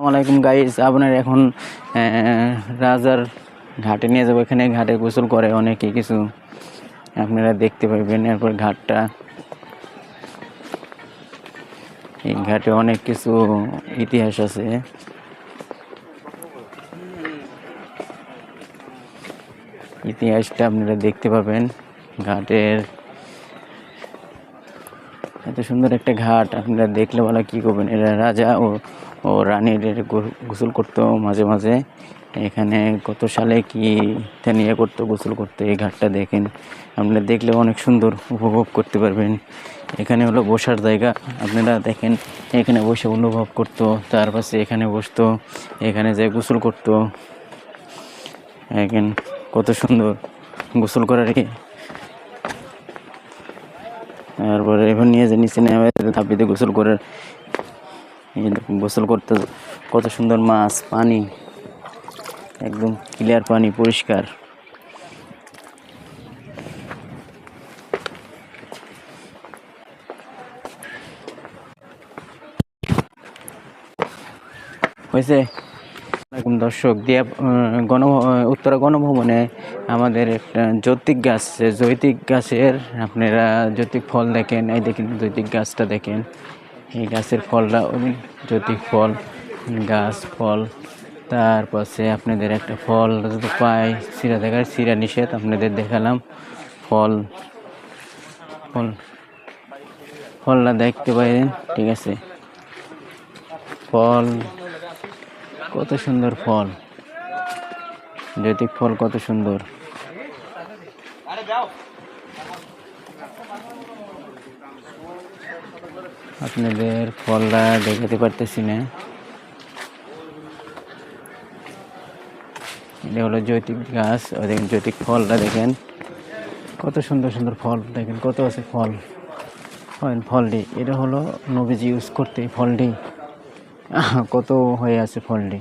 আসসালামাইকুম গাইস, আপনার এখন রাজার ঘাটে নিয়ে যাবো। এখানে ঘাটে গোসল করে অনেকে, কিছু আপনারা দেখতে পাবেন। এরপর ঘাটটা, এই ঘাটে অনেক কিছু ইতিহাস আছে। ইতিহাসটা আপনারা দেখতে পাবেন। ঘাটের এত সুন্দর একটা ঘাট আপনারা দেখলে বলা কি করবেন। এরা রাজা ও রানীর গোসল করতো মাঝে মাঝে। এখানে কত সালে কি নিয়ে করতো, গোসল করতো। এই ঘাটটা দেখেন, আপনারা দেখলে অনেক সুন্দর উপভোগ করতে পারবেন। এখানে হলো বসার জায়গা, আপনারা দেখেন এখানে বসে অনুভব করতো। তার পাশে এখানে বসতো, এখানে যে গোসল করতো। দেখেন কত সুন্দর গোসল করার। তারপরে এবার নিয়ে যে নিচে নেমে তাপিতে গোসল করে, গোসল করতে কত সুন্দর মাছ, পানি একদম ক্লিয়ার, পানি পরিষ্কার। হয়েছে দর্শক দিয়া উত্তরা গণভবনে আমাদের একটা জৈতিক গাছ, জৈতিক গাছের আপনারা জৈতিক ফল দেখেন। এই দেখেন জৈতিক গাছটা দেখেন, এই গাছের ফলটা ওই জৈতিক ফল গাছ ফল। তার পাশে আপনাদের একটা ফল যদি পাই, চিরা দেখার, চিরা নিষেধ, আপনাদের দেখালাম ফল। ফলটা দেখতে পাইলেন, ঠিক আছে। ফল কত সুন্দর, ফল জৈতিক ফল কত সুন্দর। আপনাদের ফলটা দেখাতে পারতেছি না। এটা হলো জৈতিক গাছ, দেখেন জৈতিক ফলটা দেখেন কত সুন্দর সুন্দর ফল। দেখেন কত আছে ফল, ফলটি এটা হলো নবীজি ইউজ করতে। ফলটি কত হয়ে আছে ফলটি।